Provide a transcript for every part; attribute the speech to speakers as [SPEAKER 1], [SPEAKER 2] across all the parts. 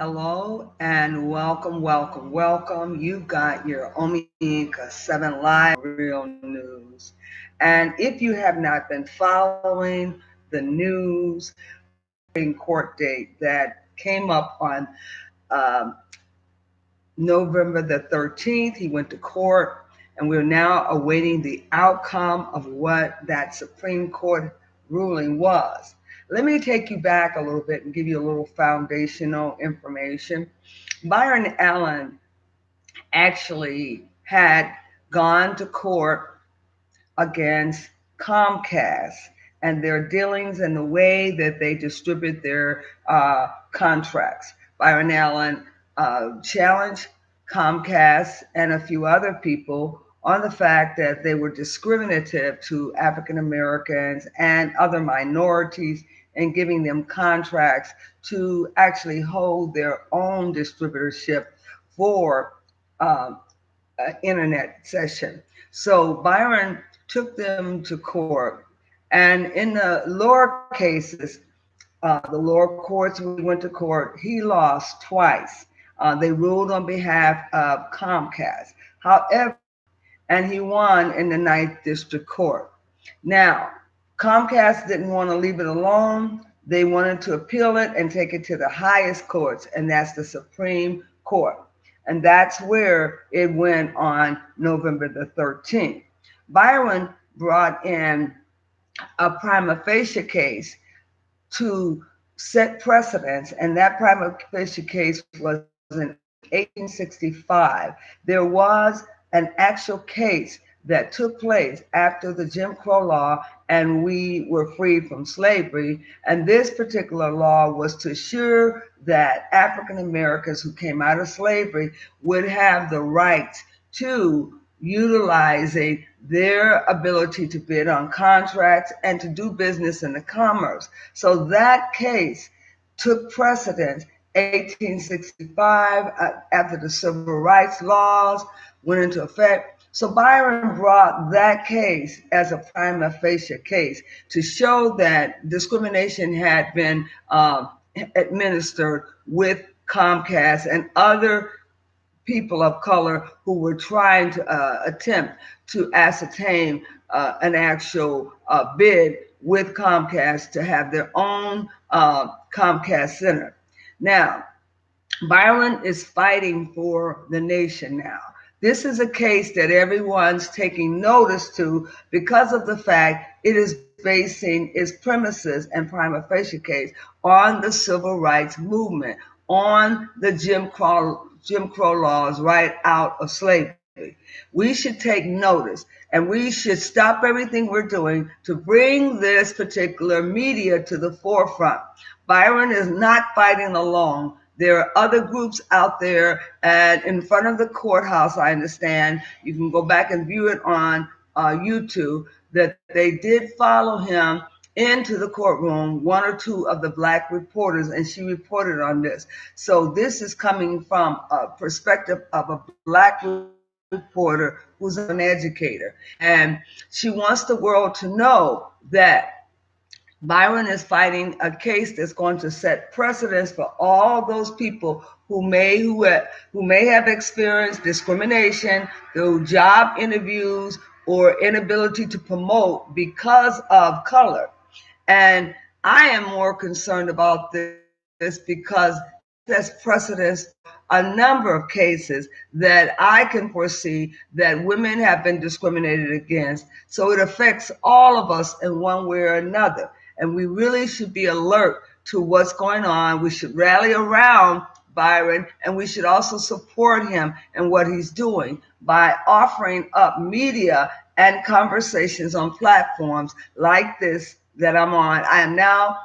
[SPEAKER 1] Hello and welcome, welcome, welcome. You got your Omega 7 Live Real News. And if you have not been following the news, court date that came up on um, November the 13th, he went to court, and we're now awaiting the outcome of what that Supreme Court ruling was. Let me take you back a little bit and give you a little foundational information. Byron Allen actually had gone to court against Comcast and their dealings and the way that they distribute their contracts. Byron Allen challenged Comcast and a few other people on the fact that they were discriminative to African Americans and other minorities and giving them contracts to actually hold their own distributorship for um, internet session. So Byron took them to court, and in the lower cases, the lower courts, we went to court, he lost twice. They ruled on behalf of Comcast. However, and he won in the Ninth District Court. Now, Comcast didn't want to leave it alone. They wanted to appeal it and take it to the highest courts, and that's the Supreme Court. And that's where it went on November the 13th. Byron brought in a prima facie case to set precedents, and that prima facie case was in 1865. There was an actual case that took place after the Jim Crow law and we were freed from slavery. And this particular law was to assure that African Americans who came out of slavery would have the right to utilizing their ability to bid on contracts and to do business in the commerce. So that case took precedence 1865 after the civil rights laws went into effect. So Byron brought that case as a prima facie case to show that discrimination had been administered with Comcast and other people of color who were trying to attempt to ascertain an actual bid with Comcast to have their own Comcast center. Now, Byron is fighting for the nation now. This is a case that everyone's taking notice to because of the fact it is basing its premises and prima facie case on the civil rights movement, on the Jim Crow laws right out of slavery. We should take notice and we should stop everything we're doing to bring this particular media to the forefront. Byron is not fighting alone. There are other groups out there, and in front of the courthouse, I understand, you can go back and view it on YouTube, that they did follow him into the courtroom, one or two of the black reporters, and she reported on this. So this is coming from a perspective of a black reporter who's an educator. And she wants the world to know that Byron is fighting a case that's going to set precedents for all those people who may have experienced discrimination through job interviews or inability to promote because of color. And I am more concerned about this because there's precedents, a number of cases that I can foresee that women have been discriminated against. So it affects all of us in one way or another. And we really should be alert to what's going on. We should rally around Byron, and we should also support him in what he's doing by offering up media and conversations on platforms like this that I'm on. I am now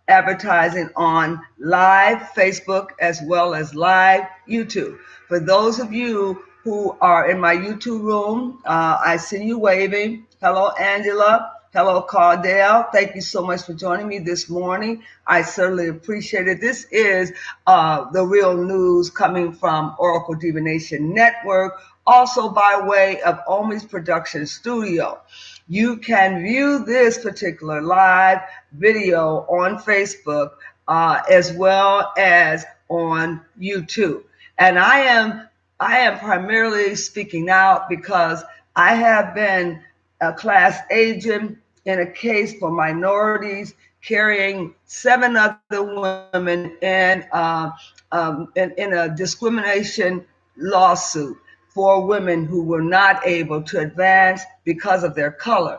[SPEAKER 1] advertising on live Facebook as well as live YouTube. For those of you who are in my YouTube room, I see you waving. Hello, Angela. Hello, Cardell. Thank you so much for joining me this morning. I certainly appreciate it. This is the real news coming from Oracle Divination Network, also by way of Omi's Production Studio. You can view this particular live video on Facebook as well as on YouTube. And I am primarily speaking out because I have been a class agent in a case for minorities, carrying 7 other women in a discrimination lawsuit for women who were not able to advance because of their color.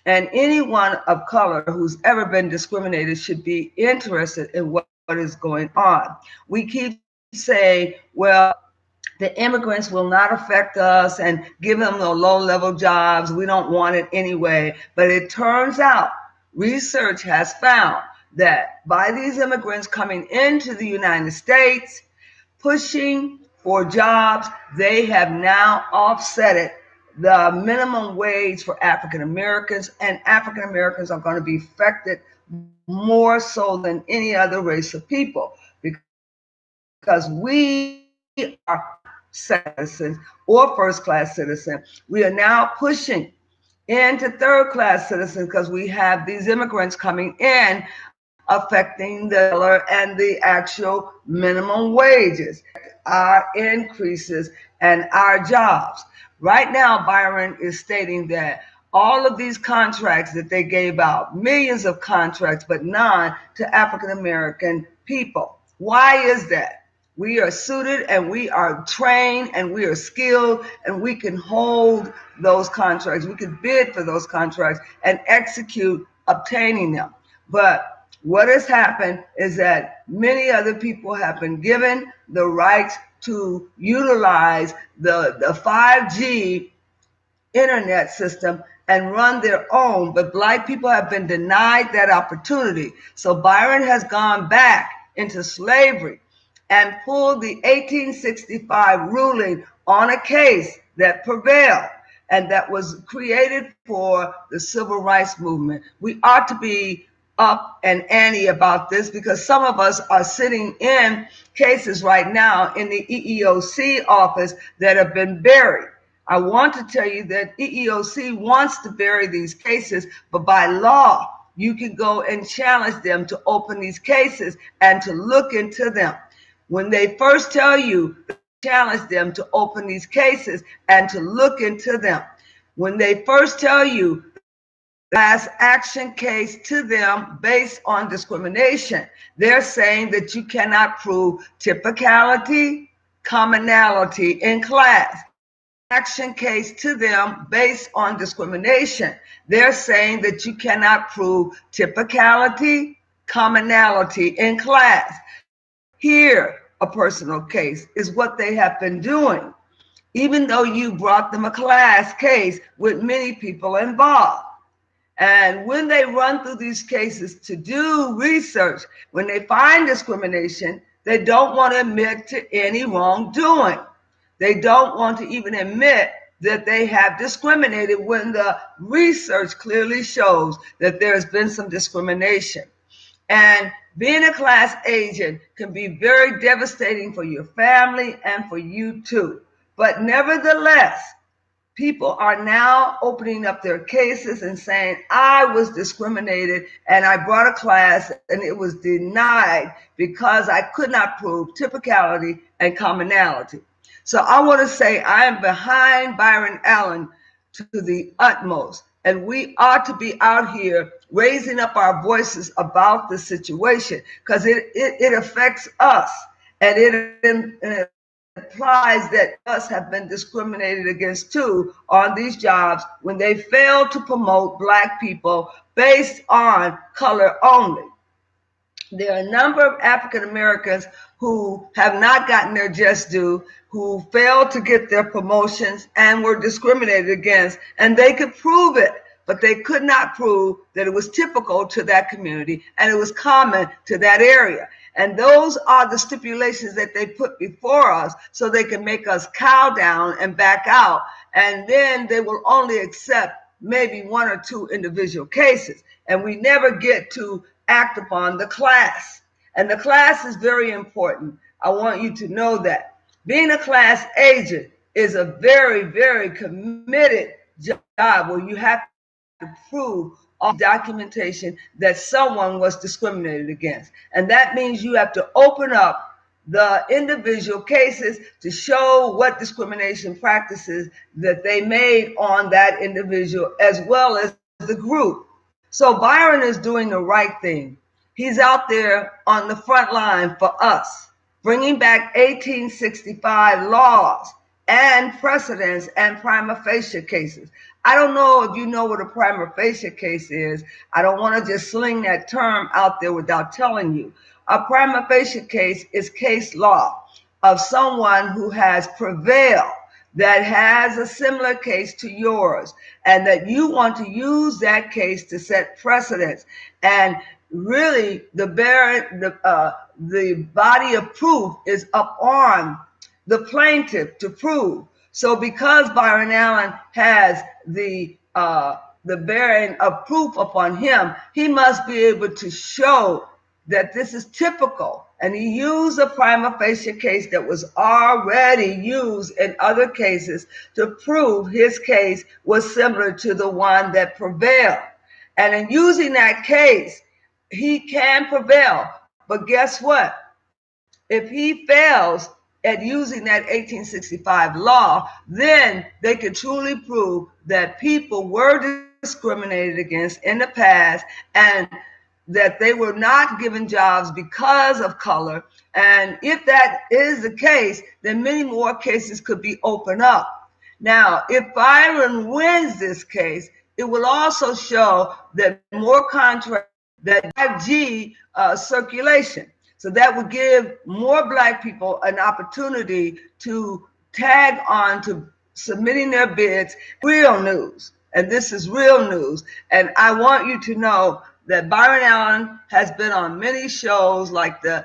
[SPEAKER 1] And anyone of color who's ever been discriminated should be interested in what is going on. We keep saying, well, the immigrants will not affect us and give them the low-level jobs. We don't want it anyway. But it turns out research has found that by these immigrants coming into the United States, pushing for jobs, they have now offset the minimum wage for African Americans, and African Americans are going to be affected more so than any other race of people because we are citizens or first class citizens. We are now pushing into third class citizens because we have these immigrants coming in affecting the dollar and the actual minimum wages, our increases, and our jobs. Right now, Byron is stating that all of these contracts that they gave out, millions of contracts, but none to African American people. Why is that? We are suited and we are trained and we are skilled and we can hold those contracts. We can bid for those contracts and execute obtaining them. But what has happened is that many other people have been given the rights to utilize the 5G internet system and run their own, but Black people have been denied that opportunity. So Byron has gone back into slavery and pulled the 1865 ruling on a case that prevailed and that was created for the civil rights movement. We ought to be up and ante about this because some of us are sitting in cases right now in the EEOC office that have been buried. I want to tell you that EEOC wants to bury these cases, but by law, you can go and challenge them to open these cases and to look into them. When they first tell you, challenge them to open these cases and to look into them. When they first tell you class action case to them based on discrimination, they're saying that you cannot prove typicality, commonality in class. Action case to them based on discrimination, they're saying that you cannot prove typicality, commonality in class. Here, a personal case is what they have been doing, even though you brought them a class case with many people involved. And when they run through these cases to do research, when they find discrimination, they don't want to admit to any wrongdoing. They don't want to even admit that they have discriminated when the research clearly shows that there's been some discrimination. And being a class agent can be very devastating for your family and for you too. But nevertheless, people are now opening up their cases and saying, I was discriminated and I brought a class and it was denied because I could not prove typicality and commonality. So I want to say I am behind Byron Allen to the utmost. And we ought to be out here raising up our voices about the situation because it affects us. And it implies that us have been discriminated against too on these jobs when they fail to promote Black people based on color only. There are a number of African Americans who have not gotten their just due, who failed to get their promotions and were discriminated against, and they could prove it, but they could not prove that it was typical to that community and it was common to that area. And those are the stipulations that they put before us so they can make us cow down and back out. And then they will only accept maybe one or two individual cases. And we never get to act upon the class. And the class is very important. I want you to know that. Being a class agent is a very, very committed job where you have to prove all documentation that someone was discriminated against. And that means you have to open up the individual cases to show what discrimination practices that they made on that individual as well as the group. So Byron is doing the right thing. He's out there on the front line for us, bringing back 1865 laws and precedents and prima facie cases. I don't know if you know what a prima facie case is. I don't want to just sling that term out there without telling you. A prima facie case is case law of someone who has prevailed, that has a similar case to yours, and that you want to use that case to set precedents. And really, the body of proof is up on the plaintiff to prove. So because Byron Allen has the bearing of proof upon him, he must be able to show that this is typical. And he used a prima facie case that was already used in other cases to prove his case was similar to the one that prevailed. And in using that case, he can prevail. But guess what? If he fails at using that 1865 law, then they could truly prove that people were discriminated against in the past and that they were not given jobs because of color. And if that is the case, then many more cases could be opened up. Now, if Byron wins this case, it will also show that more contracts, that 5G circulation. So that would give more Black people an opportunity to tag on to submitting their bids. Real news, and this is real news. And I want you to know that Byron Allen has been on many shows, like the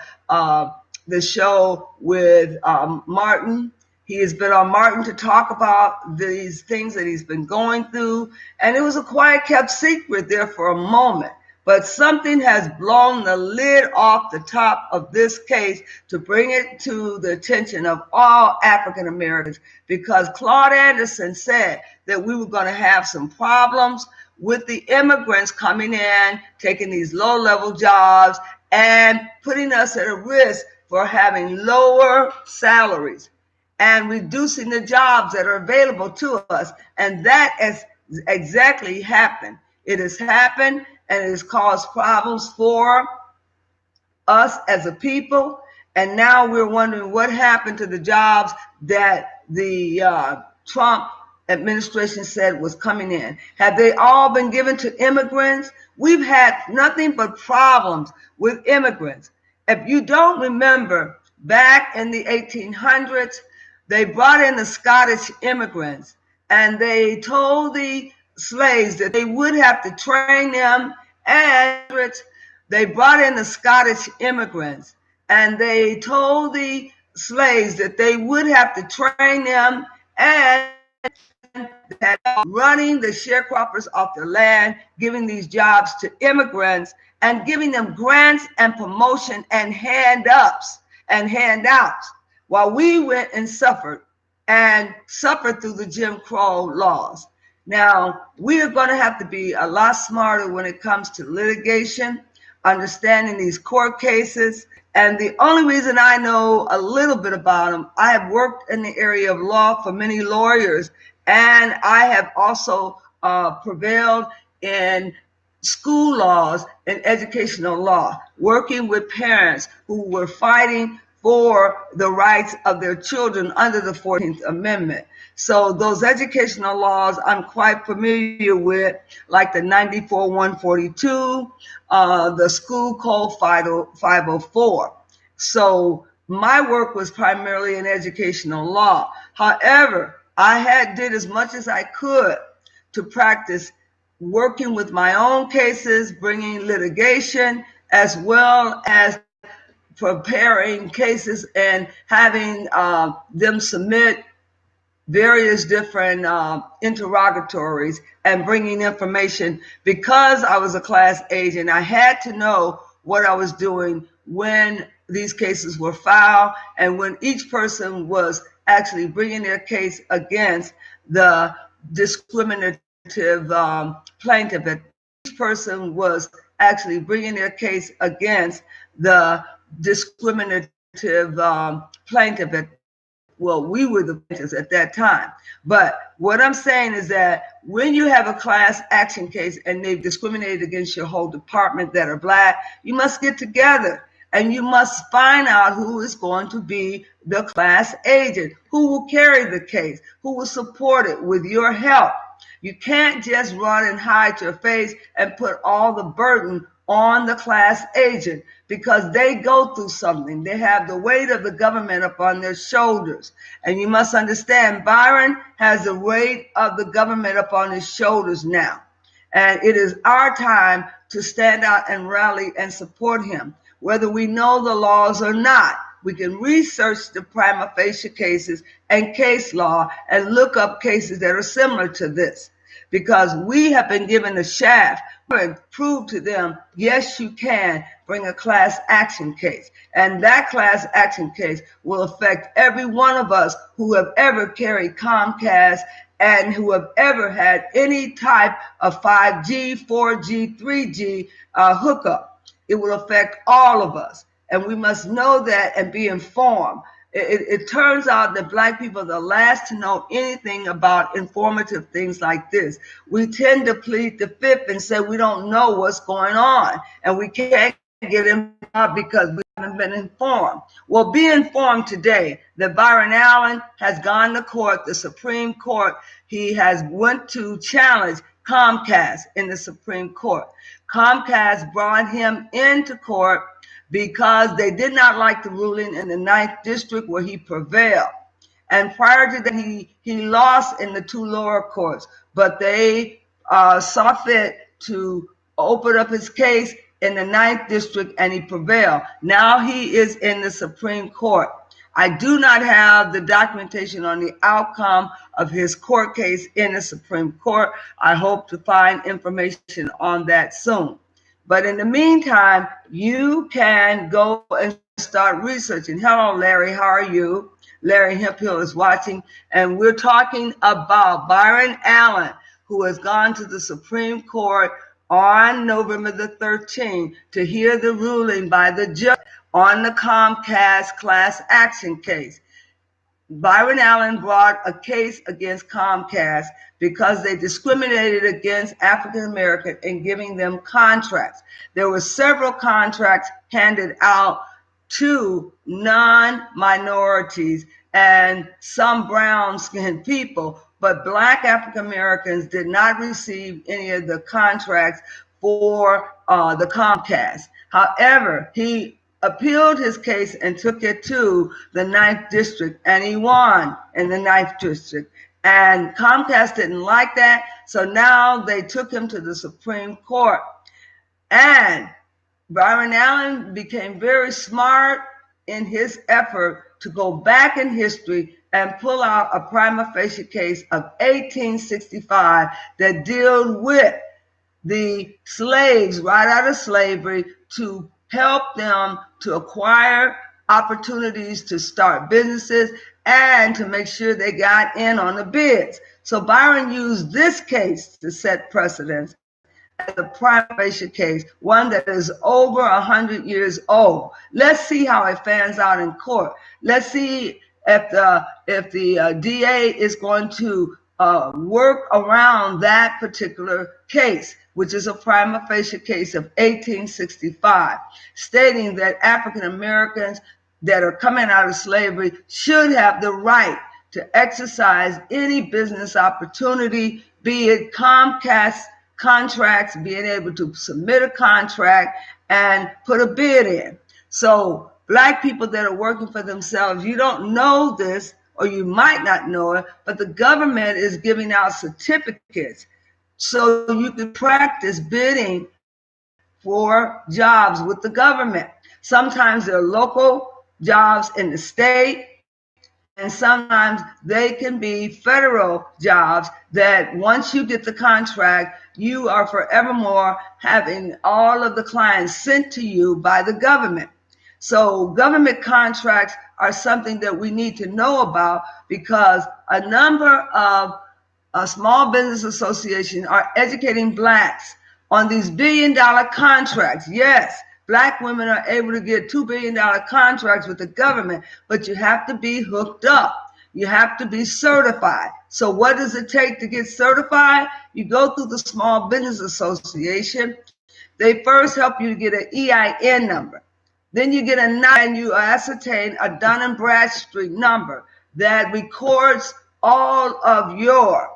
[SPEAKER 1] show with Martin. He has been on Martin to talk about these things that he's been going through. And it was a quiet, kept secret there for a moment. But something has blown the lid off the top of this case to bring it to the attention of all African Americans, because Claude Anderson said that we were going to have some problems with the immigrants coming in, taking these low-level jobs, and putting us at a risk for having lower salaries and reducing the jobs that are available to us. And that has exactly happened. It has happened, and it has caused problems for us as a people. And now we're wondering what happened to the jobs that the Trump administration said was coming in. Have they all been given to immigrants? We've had nothing but problems with immigrants. If you don't remember, back in the 1800s, they brought in the Scottish immigrants, and they told the slaves that they would have to train them, and they brought in the Scottish immigrants, and they told the slaves that they would have to train them, and that running the sharecroppers off their land, giving these jobs to immigrants, and giving them grants and promotion and hand-ups and handouts, while we went and suffered through the Jim Crow laws. Now, we are going to have to be a lot smarter when it comes to litigation, understanding these court cases. And the only reason I know a little bit about them, I have worked in the area of law for many lawyers, and I have also prevailed in school laws and educational law, working with parents who were fighting for the rights of their children under the 14th Amendment. So those educational laws I'm quite familiar with, like the 94-142, the School Code 504. So my work was primarily in educational law. However, I did as much as I could to practice working with my own cases, bringing litigation, as well as preparing cases and having them submit various different interrogatories and bringing information. Because I was a class agent, I had to know what I was doing when these cases were filed and when each person was actually bringing their case against the discriminative plaintiff. Each person was actually bringing their case against the discriminative plaintiff well, we were the plaintiffs at that time. But what I'm saying is that when you have a class action case and they've discriminated against your whole department that are Black, you must get together and you must find out who is going to be the class agent, who will carry the case, who will support it with your help. You can't just run and hide your face and put all the burden on the class agent because they go through something. They have the weight of the government upon their shoulders. And you must understand, Byron has the weight of the government upon his shoulders now. And it is our time to stand out and rally and support him, whether we know the laws or not. We can research the prima facie cases and case law and look up cases that are similar to this, because we have been given a shaft and prove to them, yes, you can bring a class action case. And that class action case will affect every one of us who have ever carried Comcast and who have ever had any type of 5G, 4G, 3G hookup. It will affect all of us. And we must know that and be informed. It turns out that Black people are the last to know anything about informative things like this. We tend to plead the fifth and say we don't know what's going on and we can't get involved because we haven't been informed. Well, be informed today that Byron Allen has gone to court, the Supreme Court. He has went to challenge Comcast in the Supreme Court. Comcast brought him into court because they did not like the ruling in the 9th District where he prevailed. And prior to that, he lost in the 2 lower courts, but they saw fit to open up his case in the 9th District and he prevailed. Now he is in the Supreme Court. I do not have the documentation on the outcome of his court case in the Supreme Court. I hope to find information on that soon. But in the meantime, you can go and start researching. Hello, Larry. How are you? Larry Hemphill is watching. And we're talking about Byron Allen, who has gone to the Supreme Court on November the 13th to hear the ruling by the judge on the Comcast class action case. Byron Allen brought a case against Comcast because they discriminated against African Americans in giving them contracts. There were several contracts handed out to non-minorities and some brown-skinned people, but Black African Americans did not receive any of the contracts for the Comcast. However, he appealed his case and took it to the 9th District, and he won in the 9th District. And Comcast didn't like that, so now they took him to the Supreme Court. And Byron Allen became very smart in his effort to go back in history and pull out a prima facie case of 1865 that dealt with the slaves right out of slavery to help them to acquire opportunities to start businesses and to make sure they got in on the bids. So Byron used this case to set precedents as a prima facie case, one that is over 100 years old. Let's see how it fans out in court. Let's see if the DA is going to work around that particular case, which is a prima facie case of 1865, stating that African Americans that are coming out of slavery should have the right to exercise any business opportunity, be it Comcast contracts, being able to submit a contract and put a bid in. So Black people that are working for themselves, you don't know this, or you might not know it, but the government is giving out certificates so you can practice bidding for jobs with the government. Sometimes they're local jobs in the state, and sometimes they can be federal jobs that once you get the contract, you are forevermore having all of the clients sent to you by the government. So government contracts are something that we need to know about because a number of small business associations are educating Blacks on these billion-dollar contracts. Yes, Black women are able to get $2 billion contracts with the government, but you have to be hooked up. You have to be certified. So what does it take to get certified? You go through the Small Business Association. They first help you to get an EIN number. Then you get and you ascertain a Dun and Bradstreet number that records all of your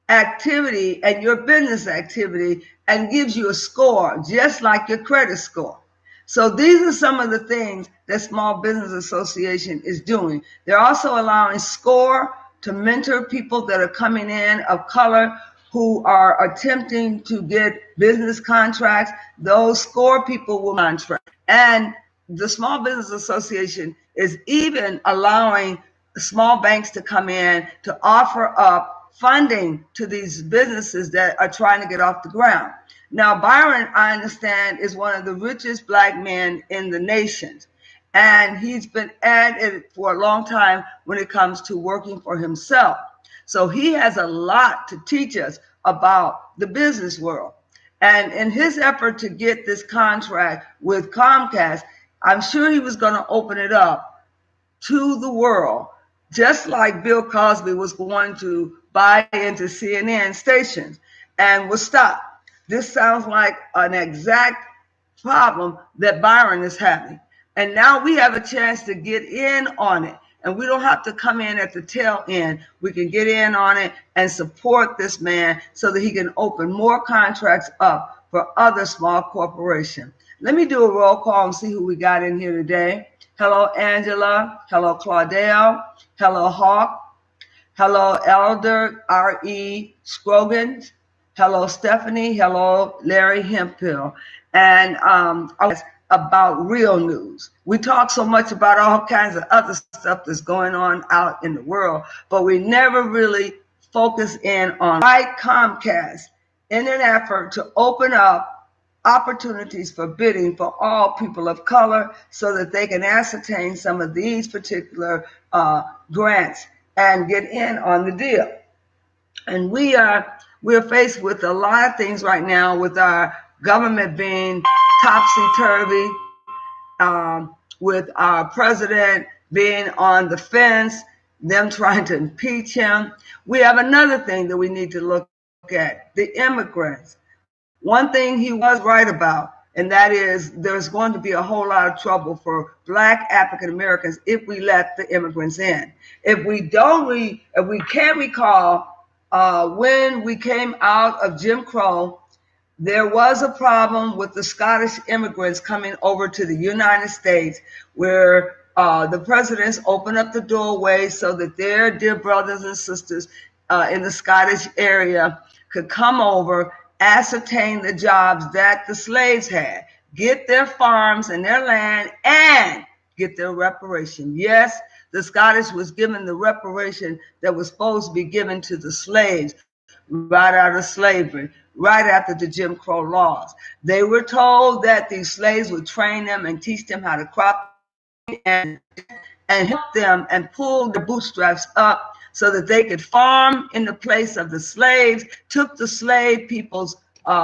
[SPEAKER 1] activity and your business activity and gives you a score, just like your credit score. So these are some of the things that Small Business Association is doing. They're also allowing SCORE to mentor people that are coming in of color who are attempting to get business contracts. Those SCORE people will contract. And the Small Business Association is even allowing small banks to come in to offer up funding to these businesses that are trying to get off the ground. Now, Byron, I understand, is one of the richest Black men in the nation. And he's been at it for a long time when it comes to working for himself. So he has a lot to teach us about the business world. And in his effort to get this contract with Comcast, I'm sure he was going to open it up to the world, just like Bill Cosby was going to buy into CNN stations and was stopped. This sounds like an exact problem that Byron is having. And now we have a chance to get in on it. And we don't have to come in at the tail end. We can get in on it and support this man so that he can open more contracts up for other small corporations. Let me do a roll call and see who we got in here today. Hello, Angela. Hello, Claudel. Hello, Hawk. Hello, Elder R.E. Scroggins. Hello, Stephanie. Hello, Larry Hemphill. And about real news. We talk so much about all kinds of other stuff that's going on out in the world, but we never really focus in on Comcast in an effort to open up opportunities for bidding for all people of color so that they can ascertain some of these particular grants and get in on the deal. And we're faced with a lot of things right now with our government being topsy-turvy, with our president being on the fence, them trying to impeach him. We have another thing that we need to look at, the immigrants. One thing he was right about, and that is there's going to be a whole lot of trouble for Black African Americans if we let the immigrants in. If we can't recall, when we came out of Jim Crow, there was a problem with the Scottish immigrants coming over to the United States where the presidents opened up the doorway so that their dear brothers and sisters in the Scottish area could come over, ascertain the jobs that the slaves had, get their farms and their land, and get their reparation. Yes, the Scottish was given the reparation that was supposed to be given to the slaves right out of slavery, right after the Jim Crow laws. They were told that these slaves would train them and teach them how to crop and help them and pull the bootstraps up so that they could farm in the place of the slaves, took the slave people's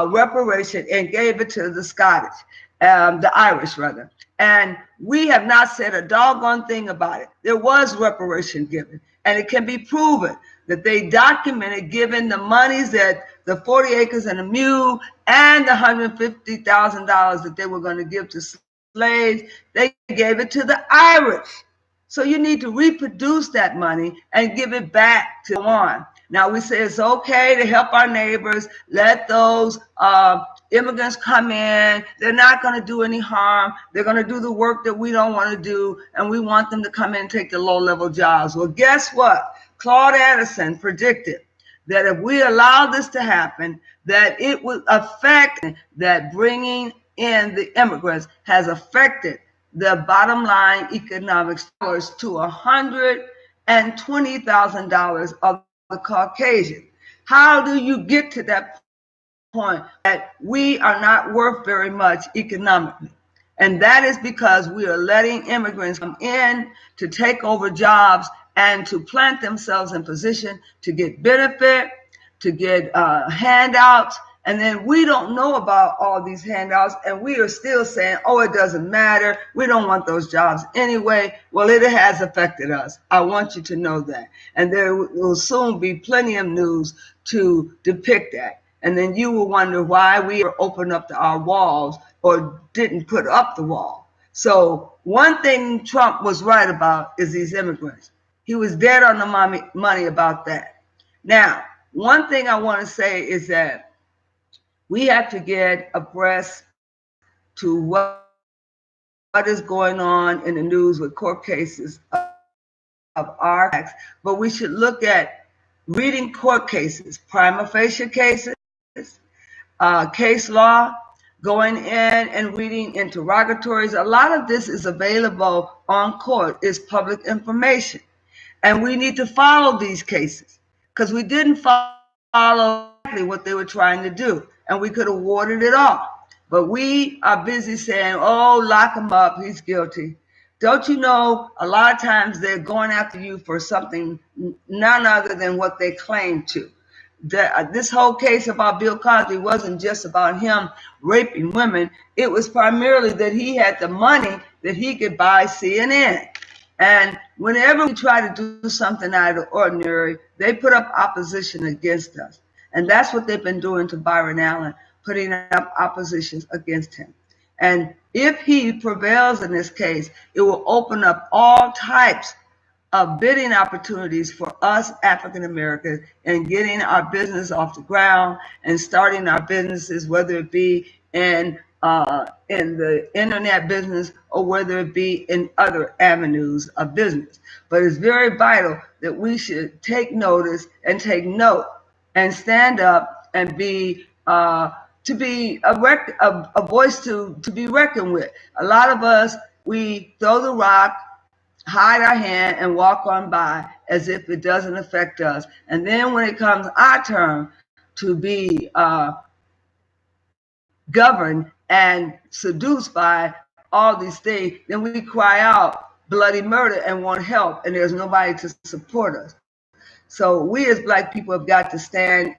[SPEAKER 1] reparation and gave it to the Scottish, the Irish rather. And we have not said a doggone thing about it. There was reparation given, and it can be proven that they documented giving the monies that the 40 acres and a mule and the $150,000 that they were going to give to slaves, they gave it to the Irish. So you need to reproduce that money and give it back to one. Now we say it's okay to help our neighbors, let those immigrants come in. They're not going to do any harm. They're going to do the work that we don't want to do, and we want them to come in and take the low-level jobs. Well, guess what? Claude Anderson predicted that if we allow this to happen, that it would affect, that bringing in the immigrants has affected the bottom line economics to $120,000 of the Caucasian. How do you get to that point that we are not worth very much economically? And that is because we are letting immigrants come in to take over jobs and to plant themselves in position to get benefit, to get handouts, And then we don't know about all these handouts, and we are still saying, oh, it doesn't matter. We don't want those jobs anyway. Well, it has affected us. I want you to know that. And there will soon be plenty of news to depict that. And then you will wonder why we opened up our walls or didn't put up the wall. So one thing Trump was right about is these immigrants. He was dead on the money about that. Now, one thing I want to say is that we have to get abreast to what is going on in the news with court cases of our acts, but we should look at reading court cases, prima facie cases, case law, going in and reading interrogatories. A lot of this is available on court, is public information. And we need to follow these cases because we didn't follow exactly what they were trying to do, and we could have warded it off. But we are busy saying, oh, lock him up, he's guilty. Don't you know, a lot of times they're going after you for something none other than what they claim to. This whole case about Bill Cosby wasn't just about him raping women. It was primarily that he had the money that he could buy CNN. And whenever we try to do something out of the ordinary, they put up opposition against us. And that's what they've been doing to Byron Allen, putting up oppositions against him. And if he prevails in this case, it will open up all types of bidding opportunities for us African Americans and getting our business off the ground and starting our businesses, whether it be in the internet business or whether it be in other avenues of business. But it's very vital that we should take notice and take note and stand up and be to be a voice to be reckoned with. A lot of us, we throw the rock, hide our hand, and walk on by as if it doesn't affect us. And then when it comes our turn to be governed and seduced by all these things, then we cry out bloody murder and want help, and there's nobody to support us. So we as Black people have got to stand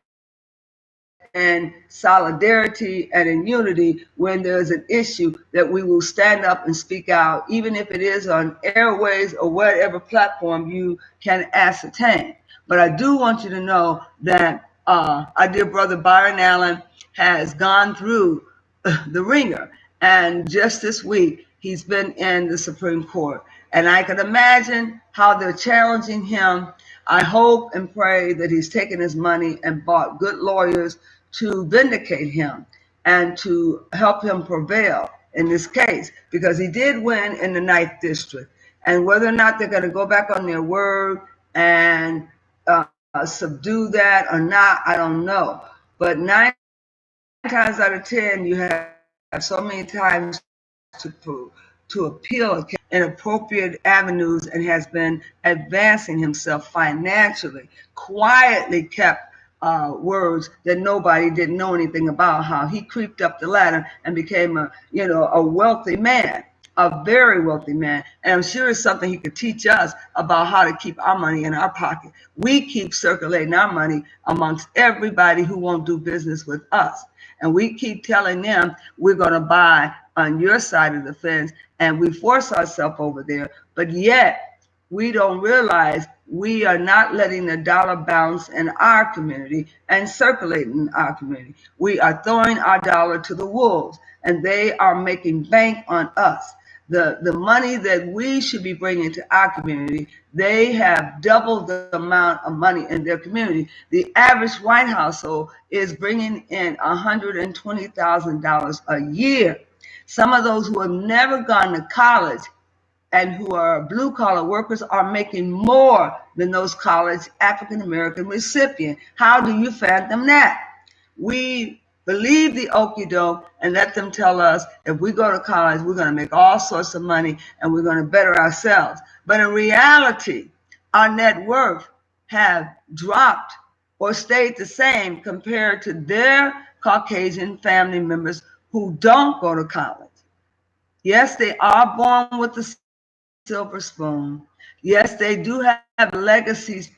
[SPEAKER 1] in solidarity and in unity when there's an issue, that we will stand up and speak out, even if it is on airways or whatever platform you can ascertain. But I do want you to know that our dear brother Byron Allen has gone through the ringer, and just this week he's been in the Supreme Court, and I can imagine how they're challenging him. I hope and pray that he's taken his money and bought good lawyers to vindicate him and to help him prevail in this case, because he did win in the 9th District. And whether or not they're going to go back on their word and subdue that or not, I don't know. But 9 times out of 10, you have so many times to appeal in appropriate avenues, and has been advancing himself financially, quietly kept words that nobody didn't know anything about, how he creeped up the ladder and became a wealthy man, a very wealthy man. And I'm sure it's something he could teach us about how to keep our money in our pocket. We keep circulating our money amongst everybody who won't do business with us. And we keep telling them we're going to buy on your side of the fence, and we force ourselves over there. But yet we don't realize we are not letting the dollar bounce in our community and circulate in our community. We are throwing our dollar to the wolves, and they are making bank on us. The money that we should be bringing to our community, they have doubled the amount of money in their community. The average white household is bringing in $120,000 a year. Some of those who have never gone to college and who are blue-collar workers are making more than those college African-American recipients. How do you fathom that? We believe the okie doke and let them tell us if we go to college, we're going to make all sorts of money and we're going to better ourselves. But in reality, our net worth have dropped or stayed the same compared to their Caucasian family members who don't go to college. Yes, they are born with the silver spoon. Yes, they do have legacies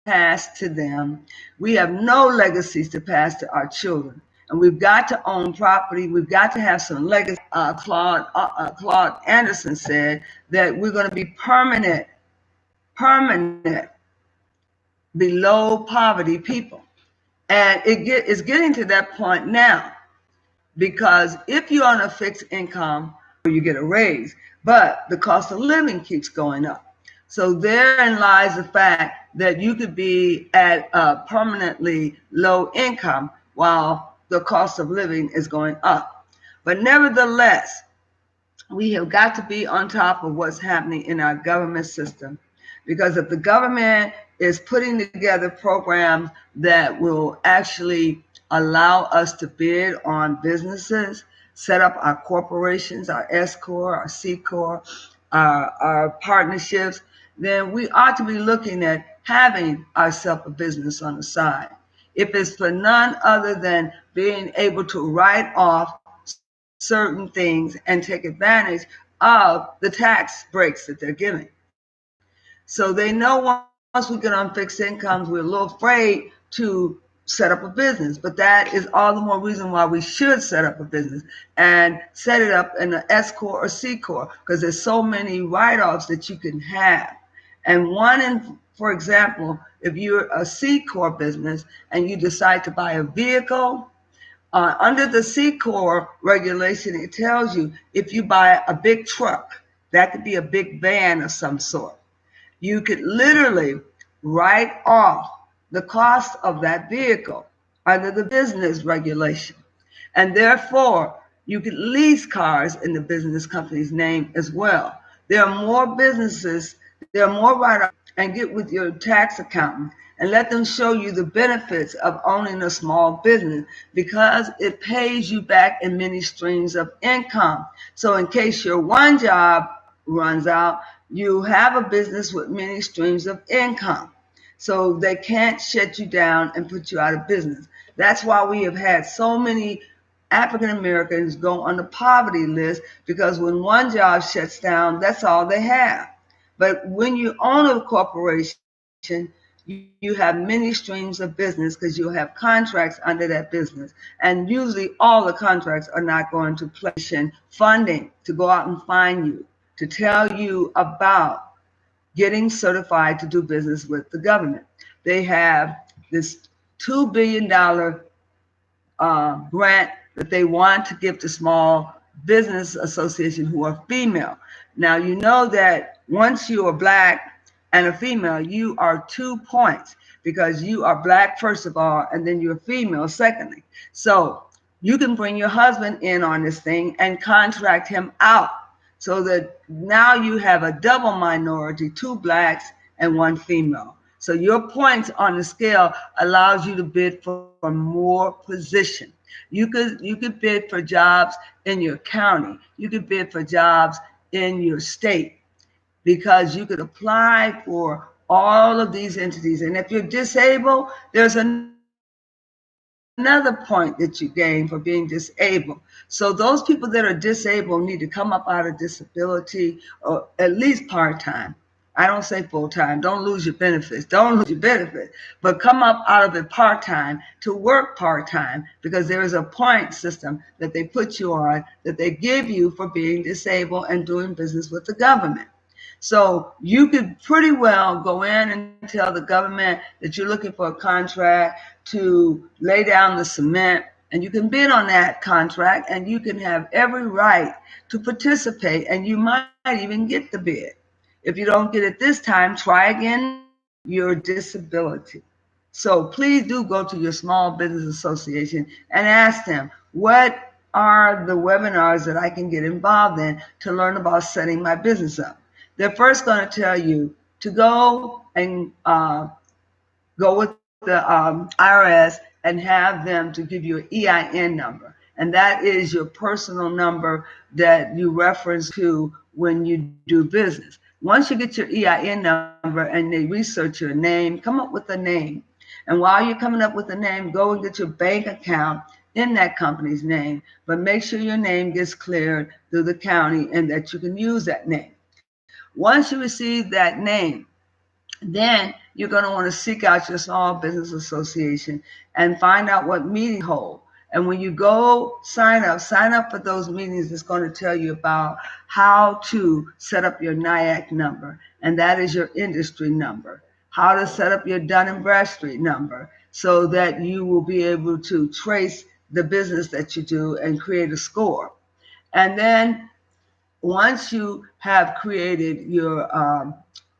[SPEAKER 1] pass to them. We have no legacies to pass to our children. And we've got to own property. We've got to have some legacy. Claude Anderson said that we're going to be permanent below poverty people. And it's getting to that point now, because if you're on a fixed income, you get a raise, but the cost of living keeps going up. So therein lies the fact that you could be at a permanently low income while the cost of living is going up. But nevertheless, we have got to be on top of what's happening in our government system, because if the government is putting together programs that will actually allow us to bid on businesses, set up our corporations, our S Corp, our C Corp, our partnerships, then we ought to be looking at having ourselves a business on the side. If it's for none other than being able to write off certain things and take advantage of the tax breaks that they're giving. So they know once we get on fixed incomes, we're a little afraid to set up a business. But that is all the more reason why we should set up a business and set it up in an S Corp or C Corp, because there's so many write-offs that you can have. And for example, if you're a C Corp business and you decide to buy a vehicle, under the C Corp regulation, it tells you if you buy a big truck, that could be a big van of some sort, you could literally write off the cost of that vehicle under the business regulation. And therefore, you could lease cars in the business company's name as well. There are more businesses, there are more write-offs, and get with your tax accountant and let them show you the benefits of owning a small business, because it pays you back in many streams of income. So in case your one job runs out, you have a business with many streams of income. So they can't shut you down and put you out of business. That's why we have had so many African Americans go on the poverty list, because when one job shuts down, that's all they have. But when you own a corporation, you have many streams of business, because you'll have contracts under that business. And usually all the contracts are not going to place funding to go out and find you, to tell you about getting certified to do business with the government. They have this $2 billion grant that they want to give to small business associations who are female. Now, you know that once you are black and a female, you are 2 points, because you are black, first of all, and then you're female, secondly. So you can bring your husband in on this thing and contract him out, so that now you have a double minority, 2 blacks and 1 female. So your points on the scale allows you to bid for more position. You could bid for jobs in your county. You could bid for jobs in your state, because you could apply for all of these entities. And if you're disabled, there's another point that you gain for being disabled. So those people that are disabled need to come up out of disability, or at least part-time. I don't say full-time. Don't lose your benefits. Don't lose your benefits. But come up out of it part-time to work part-time, because there is a point system that they put you on, that they give you for being disabled and doing business with the government. So you could pretty well go in and tell the government that you're looking for a contract to lay down the cement, and you can bid on that contract, and you can have every right to participate, and you might even get the bid. If you don't get it this time, try again your disability. So please do go to your small business association and ask them, what are the webinars that I can get involved in to learn about setting my business up? They're first going to tell you to go and go with the IRS and have them to give you an EIN number. And that is your personal number that you reference to when you do business. Once you get your EIN number and they research your name, come up with a name. And while you're coming up with a name, go and get your bank account in that company's name. But make sure your name gets cleared through the county and that you can use that name. Once you receive that name, then you're going to want to seek out your small business association and find out what meeting hold. And when you go sign up for those meetings. It's going to tell you about how to set up your NIAC number, and that is your industry number. How to set up your Dun and Bradstreet number so that you will be able to trace the business that you do and create a score. And then once you have created your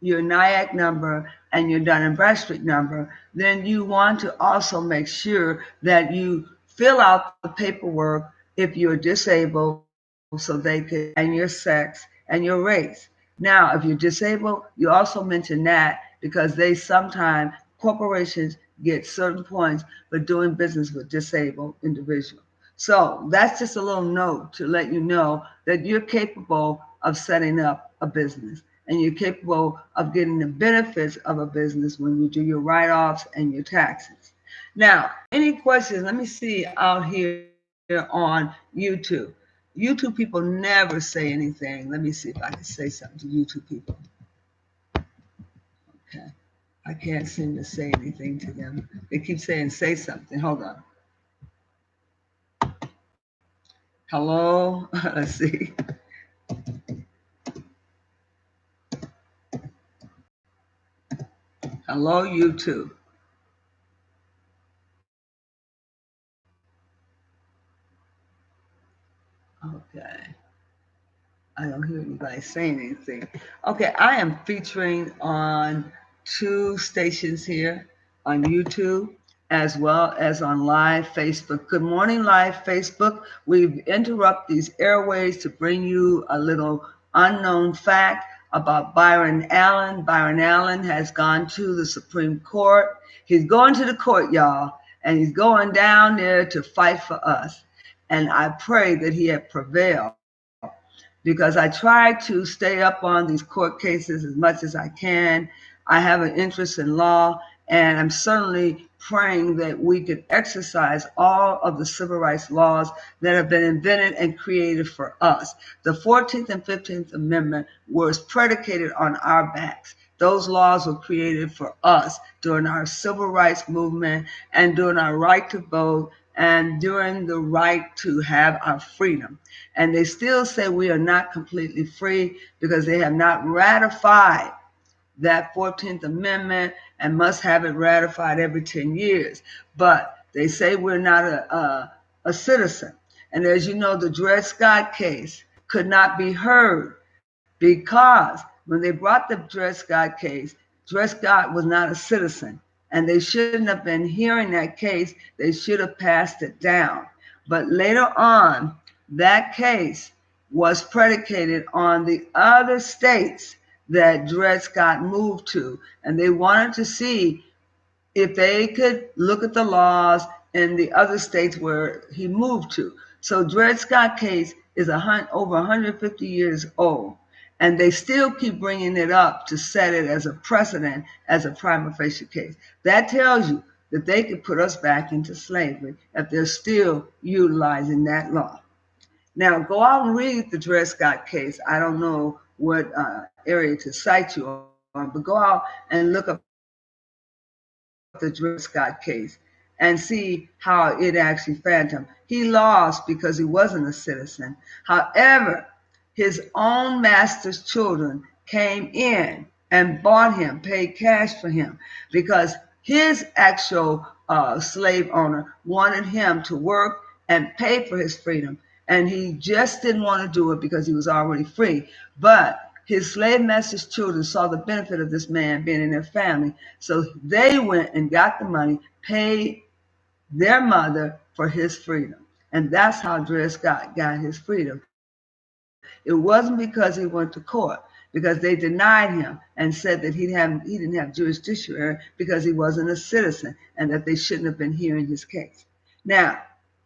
[SPEAKER 1] NIAC number and your Dun and Bradstreet number, then you want to also make sure that you fill out the paperwork if you're disabled, so they can, and your sex and your race. Now, if you're disabled, you also mention that because they sometimes corporations get certain points for doing business with disabled individuals. So that's just a little note to let you know that you're capable of setting up a business and you're capable of getting the benefits of a business when you do your write-offs and your taxes. Now, any questions? Let me see out here on YouTube. YouTube people never say anything. Let me see if I can say something to YouTube people. Okay. I can't seem to say anything to them. They keep saying, say something. Hold on. Hello? Let's see. Hello, YouTube. Okay. I don't hear anybody saying anything. Okay, I am featuring on 2 stations here on YouTube as well as on live Facebook. Good morning, live Facebook. We've interrupted these airways to bring you a little unknown fact about Byron Allen. Byron Allen has gone to the Supreme Court. He's going to the court, y'all, and he's going down there to fight for us. And I pray that he had prevailed, because I try to stay up on these court cases as much as I can. I have an interest in law, and I'm certainly praying that we could exercise all of the civil rights laws that have been invented and created for us. The 14th and 15th Amendment was predicated on our backs. Those laws were created for us during our civil rights movement and during our right to vote and during the right to have our freedom. And they still say we are not completely free because they have not ratified that 14th Amendment and must have it ratified every 10 years. But they say we're not a citizen. And as you know, the Dred Scott case could not be heard because when they brought the Dred Scott case, Dred Scott was not a citizen. And they shouldn't have been hearing that case. They should have passed it down. But later on, that case was predicated on the other states that Dred Scott moved to. And they wanted to see if they could look at the laws in the other states where he moved to. So Dred Scott case is over 150 years old. And they still keep bringing it up to set it as a precedent, as a prima facie case. That tells you that they could put us back into slavery if they're still utilizing that law. Now, go out and read the Dred Scott case. I don't know what area to cite you on, but go out and look up the Dred Scott case and see how it actually phantomed. He lost because he wasn't a citizen. However, his own master's children came in and bought him, paid cash for him, because his actual slave owner wanted him to work and pay for his freedom. And he just didn't want to do it because he was already free. But his slave master's children saw the benefit of this man being in their family. So they went and got the money, paid their mother for his freedom. And that's how Dred Scott got his freedom. It wasn't because he went to court, because they denied him and said that he didn't have jurisdiction because he wasn't a citizen and that they shouldn't have been hearing his case. Now,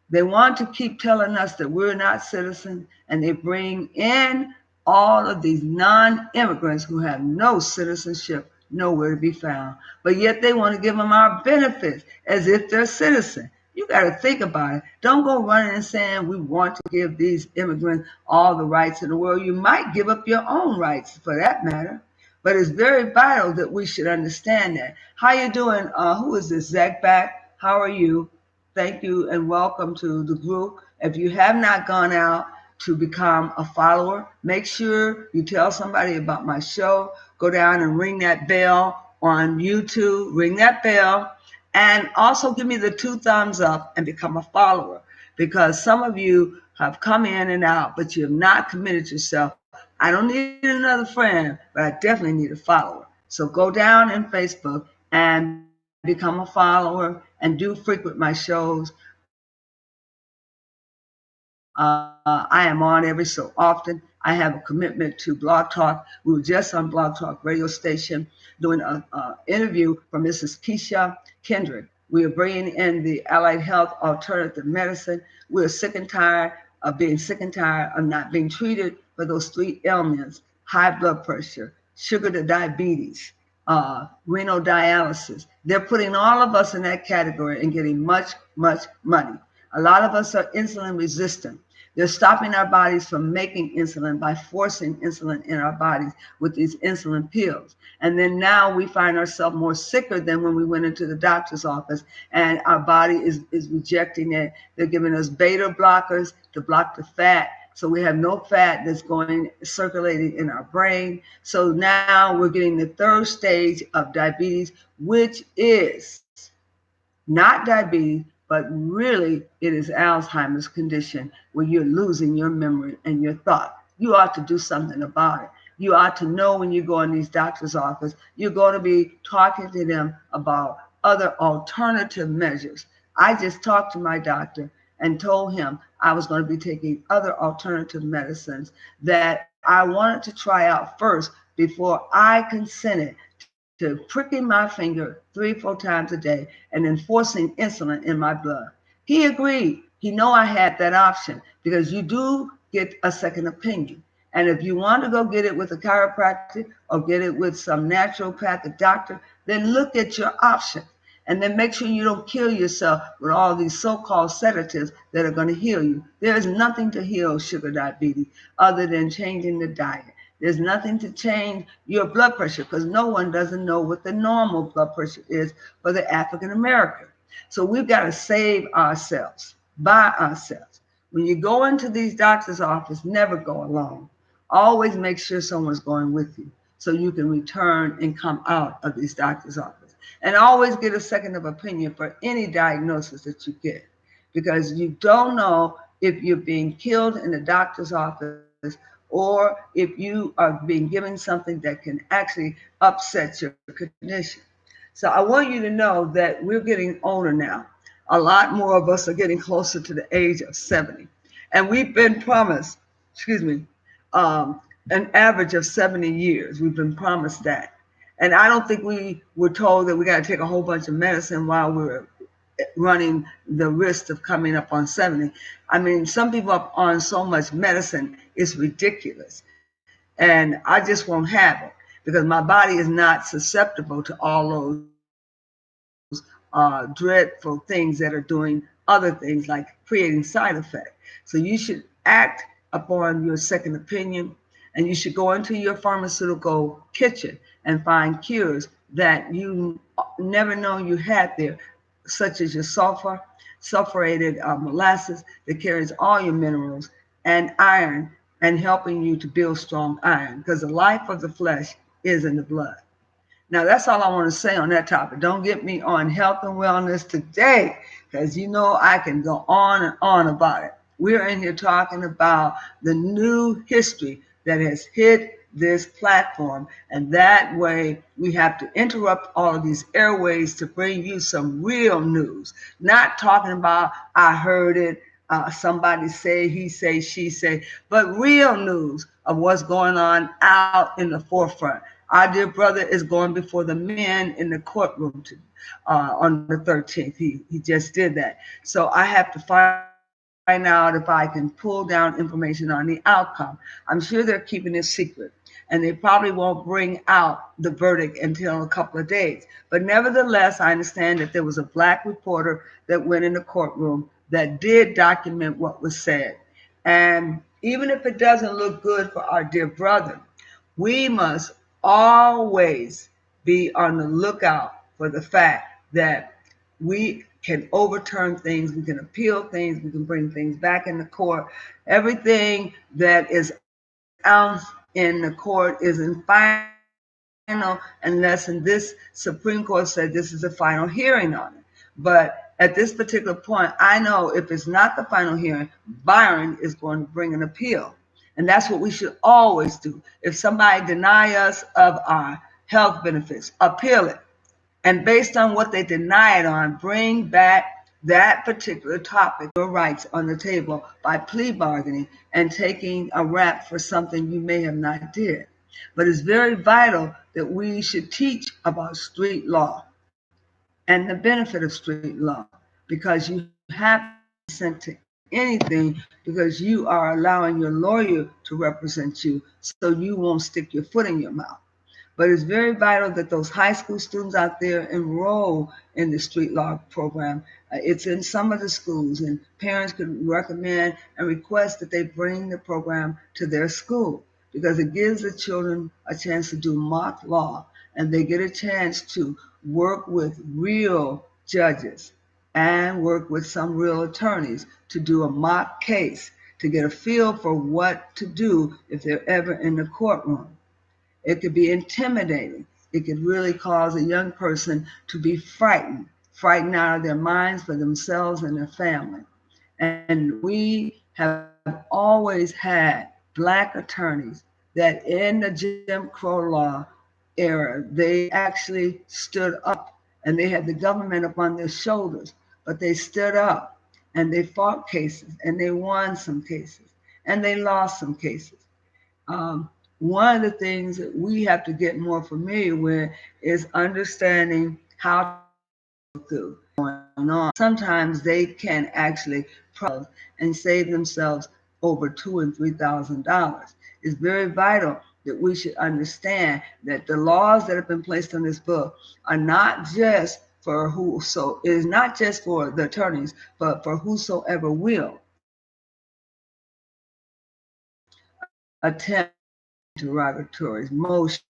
[SPEAKER 1] they want to keep telling us that we're not citizens, and they bring in all of these non-immigrants who have no citizenship, nowhere to be found. But yet they want to give them our benefits as if they're citizens. You got to think about it. Don't go running and saying we want to give these immigrants all the rights in the world. You might give up your own rights for that matter. But it's very vital that we should understand that. How you doing? Who is this? Zach back? How are you? Thank you and welcome to the group. If you have not gone out to become a follower, make sure you tell somebody about my show. Go down and ring that bell on YouTube. Ring that bell. And also give me the 2 thumbs up and become a follower, because some of you have come in and out, but you have not committed yourself. I don't need another friend, but I definitely need a follower. So go down in Facebook and become a follower and do frequent my shows. I am on every so often. I have a commitment to Blog Talk. We were just on Blog Talk radio station doing an interview for Mrs. Keisha Kendrick. We are bringing in the allied health alternative medicine. We're sick and tired of being sick and tired of not being treated for those 3 ailments: high blood pressure, sugar to diabetes, renal dialysis. They're putting all of us in that category and getting much, much money. A lot of us are insulin resistant. They're stopping our bodies from making insulin by forcing insulin in our bodies with these insulin pills. And then now we find ourselves more sicker than when we went into the doctor's office, and our body is rejecting it. They're giving us beta blockers to block the fat, so we have no fat that's going circulating in our brain. So now we're getting the 3rd stage of diabetes, which is not diabetes, but really it is Alzheimer's condition, where you're losing your memory and your thought. You ought to do something about it. You ought to know when you go in these doctor's office, you're going to be talking to them about other alternative measures. I just talked to my doctor and told him I was going to be taking other alternative medicines that I wanted to try out first before I consented to pricking my finger 3-4 times a day and enforcing insulin in my blood. He agreed. He know I had that option, because you do get a second opinion. And if you want to go get it with a chiropractor or get it with some naturopathic doctor, then look at your option. And then make sure you don't kill yourself with all these so-called sedatives that are going to heal you. There is nothing to heal sugar diabetes other than changing the diet. There's nothing to change your blood pressure, because no one doesn't know what the normal blood pressure is for the African American. So we've got to save ourselves by ourselves. When you go into these doctor's office, never go alone. Always make sure someone's going with you so you can return and come out of these doctor's office. And always get a second of opinion for any diagnosis that you get, because you don't know if you're being killed in the doctor's office or if you are being given something that can actually upset your condition. So I want you to know that we're getting older now. A lot more of us are getting closer to the age of 70. And we've been promised, an average of 70 years. We've been promised that. And I don't think we were told that we got to take a whole bunch of medicine while we're running the risk of coming up on 70. I mean, some people are on so much medicine, it's ridiculous. And I just won't have it, because my body is not susceptible to all those dreadful things that are doing other things like creating side effects. So you should act upon your second opinion, and you should go into your pharmaceutical kitchen and find cures that you never know you had there, such as your sulfurated molasses that carries all your minerals, and iron, and helping you to build strong iron, because the life of the flesh is in the blood. Now, that's all I want to say on that topic. Don't get me on health and wellness today, because you know I can go on and on about it. We're in here talking about the new history that has hit this platform, and that way we have to interrupt all of these airways to bring you some real news. Not talking about I heard it, somebody say, he say, she say, but real news of what's going on out in the forefront. Our dear brother is going before the men in the courtroom on the 13th. He just did that. So I have to find out if I can pull down information on the outcome. I'm sure they're keeping it secret, and they probably won't bring out the verdict until a couple of days. But nevertheless, I understand that there was a black reporter that went in the courtroom that did document what was said. And even if it doesn't look good for our dear brother, we must always be on the lookout for the fact that we can overturn things, we can appeal things, we can bring things back in the court. Everything that is out in the court is in final, unless in this Supreme Court said this is the final hearing on it. But at this particular point, I know if it's not the final hearing, Byron is going to bring an appeal. And that's what we should always do. If somebody deny us of our health benefits, appeal it. And based on what they deny it on, bring back that particular topic, your rights on the table by plea bargaining and taking a rap for something you may have not did. But it's very vital that we should teach about street law and the benefit of street law, because you have to consent to anything, because you are allowing your lawyer to represent you so you won't stick your foot in your mouth. But it's very vital that those high school students out there enroll in the street law program. It's in some of the schools, and parents could recommend and request that they bring the program to their school, because it gives the children a chance to do mock law, and they get a chance to work with real judges and work with some real attorneys to do a mock case, to get a feel for what to do if they're ever in the courtroom. It could be intimidating. It could really cause a young person to be frightened out of their minds for themselves and their family. And we have always had Black attorneys that in the Jim Crow law era, they actually stood up, and they had the government up on their shoulders, but they stood up and they fought cases, and they won some cases, and they lost some cases. One of the things that we have to get more familiar with is understanding how to go through going on. Sometimes they can actually and save themselves over $2,000 and $3,000. It's very vital that we should understand that the laws that have been placed on this book are not just for it is not just for the attorneys, but for whosoever will attempt interrogatories, motions.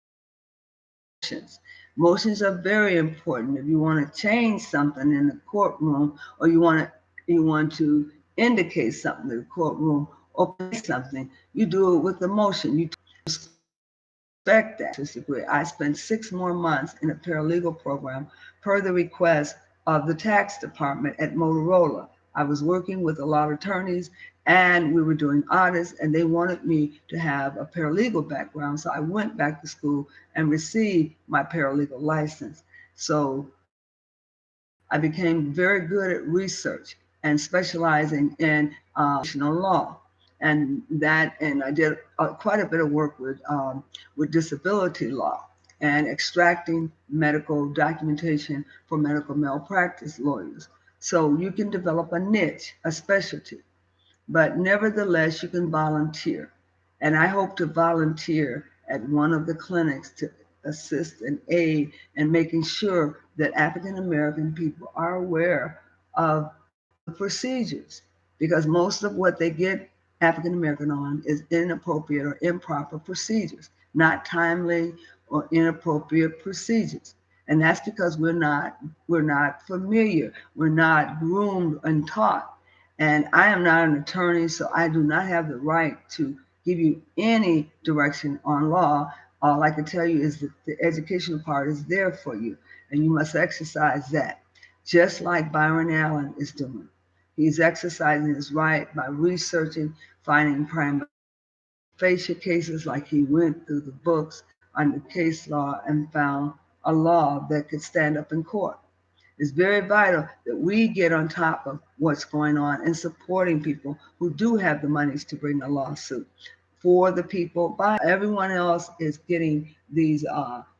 [SPEAKER 1] Motions are very important. If you want to change something in the courtroom, or you want to indicate something to the courtroom or place something, you do it with the motion. You respect that. I spent 6 more months in a paralegal program per the request of the tax department at Motorola. I was working with a lot of attorneys, and we were doing audits, and they wanted me to have a paralegal background. So I went back to school and received my paralegal license. So I became very good at research and specializing in law. And I did quite a bit of work with disability law and extracting medical documentation for medical malpractice lawyers. So you can develop a niche, a specialty, but nevertheless, you can volunteer. And I hope to volunteer at one of the clinics to assist and aid in making sure that African American people are aware of the procedures, because most of what they get African American on is inappropriate or improper procedures, not timely or inappropriate procedures. And that's because we're not familiar, we're not groomed and taught. And I am not an attorney, so I do not have the right to give you any direction on law. All I can tell you is that the educational part is there for you, and you must exercise that, just like Byron Allen is doing. He's exercising his right by researching, finding prima facie cases, like he went through the books on the case law and found a law that could stand up in court. It's very vital that we get on top of what's going on and supporting people who do have the monies to bring a lawsuit for the people. Everyone else is getting these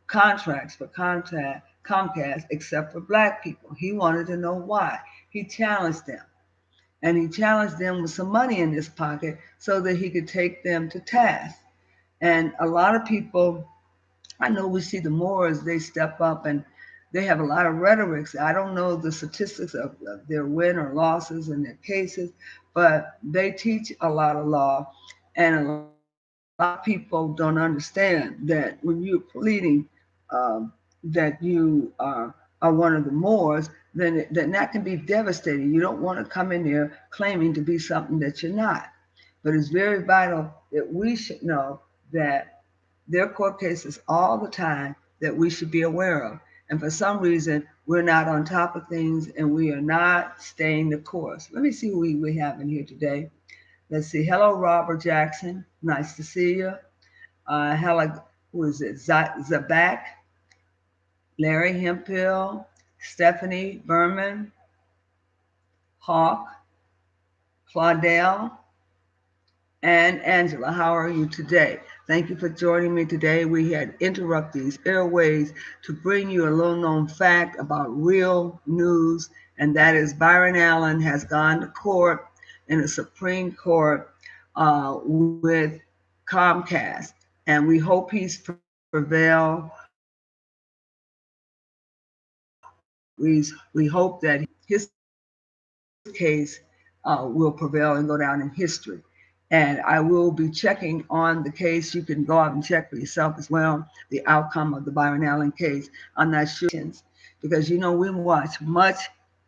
[SPEAKER 1] contracts for Comcast except for Black people. He wanted to know why. He challenged them. And he challenged them with some money in his pocket so that he could take them to task. And a lot of people, I know we see the Moors, they step up and they have a lot of rhetorics. I don't know the statistics of their win or losses in their cases, but they teach a lot of law and a lot of people don't understand that when you're pleading that you are one of the Moors, then that can be devastating. You don't want to come in there claiming to be something that you're not. But it's very vital that we should know that there are court cases all the time that we should be aware of. And for some reason, we're not on top of things and we are not staying the course. Let me see who we have in here today. Let's see. Hello, Robert Jackson. Nice to see you. Hello, who is it? Zabak, Larry Hemphill, Stephanie Berman, Hawk, Claudel, and Angela. How are you today? Thank you for joining me today. We had interrupt these airways to bring you a little known fact about real news, and that is Byron Allen has gone to court in the Supreme Court with Comcast, and we hope he's prevail. We hope that his case will prevail and go down in history. And I will be checking on the case. You can go out and check for yourself as well, the outcome of the Byron Allen case. I'm not sure, because we watch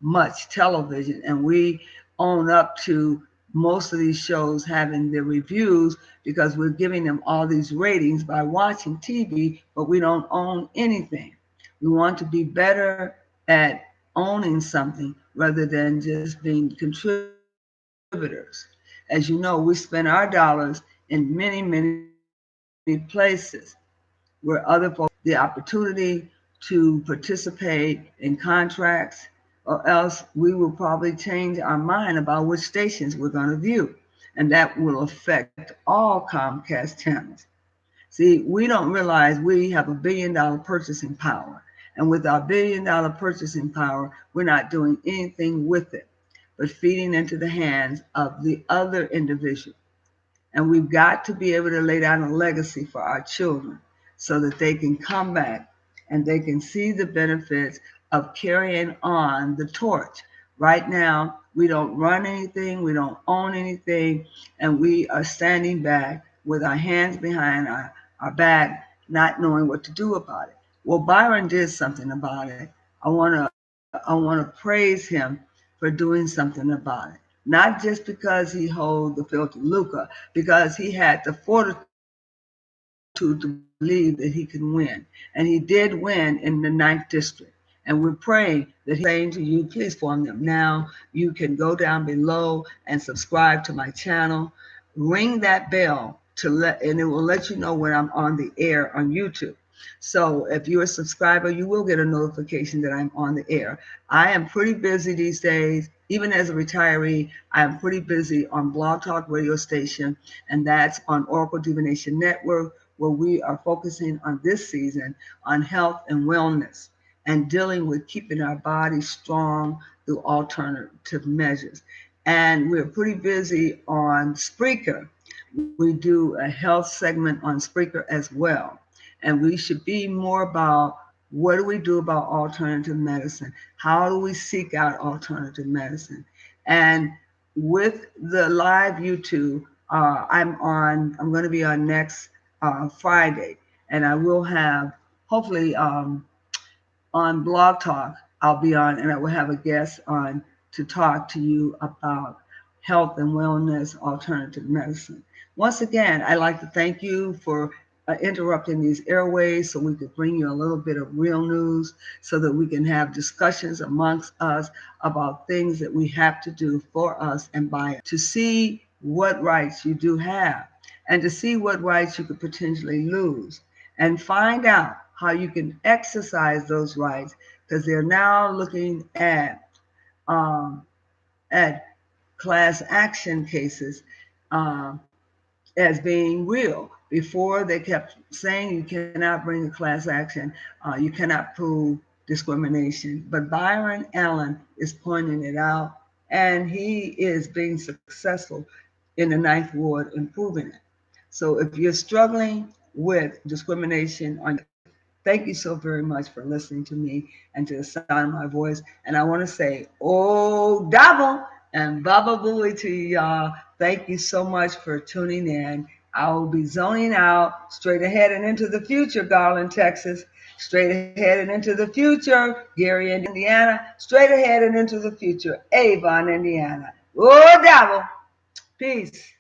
[SPEAKER 1] much television, and we own up to most of these shows having the reviews because we're giving them all these ratings by watching TV, but we don't own anything. We want to be better at owning something rather than just being contributors. As you know, we spend our dollars in many places where other folks have the opportunity to participate in contracts, or else we will probably change our mind about which stations we're going to view. And that will affect all Comcast channels. See, we don't realize we have $1 billion purchasing power. And with our $1 billion purchasing power, we're not doing anything with it, but feeding into the hands of the other individual. And we've got to be able to lay down a legacy for our children so that they can come back and they can see the benefits of carrying on the torch. Right now, we don't run anything, we don't own anything, and we are standing back with our hands behind our back, not knowing what to do about it. Well, Byron did something about it. I want to praise him for doing something about it. Not just because he holds the filthy lucre, because he had the fortitude to believe that he can win. And he did win in the 9th district. And we're praying that he's saying to you, please form them now. You can go down below and subscribe to my channel. Ring that bell and it will let you know when I'm on the air on YouTube. So if you're a subscriber, you will get a notification that I'm on the air. I am pretty busy these days. Even as a retiree, I am pretty busy on Blog Talk radio station, and that's on Oracle Divination Network, where we are focusing on this season on health and wellness and dealing with keeping our bodies strong through alternative measures. And we're pretty busy on Spreaker. We do a health segment on Spreaker as well. And we should be more about what do we do about alternative medicine? How do we seek out alternative medicine? And with the live YouTube, I'm going to be on next Friday, and I will have, hopefully, on Blog Talk, I'll be on, and I will have a guest on to talk to you about health and wellness, alternative medicine. Once again, I'd like to thank you for interrupting these airways so we could bring you a little bit of real news so that we can have discussions amongst us about things that we have to do for us and by us, to see what rights you do have and to see what rights you could potentially lose and find out how you can exercise those rights, because they're now looking at class action cases as being real. Before, they kept saying you cannot bring a class action, you cannot prove discrimination. But Byron Allen is pointing it out, and he is being successful in the 9th Ward in proving it. So if you're struggling with discrimination, thank you so very much for listening to me and to the sound of my voice. And I want to say, oh, double and baba booey to y'all. Thank you so much for tuning in. I will be zoning out straight ahead and into the future, Garland, Texas. Straight ahead and into the future, Gary, Indiana. Straight ahead and into the future, Avon, Indiana. Oh, devil. Peace.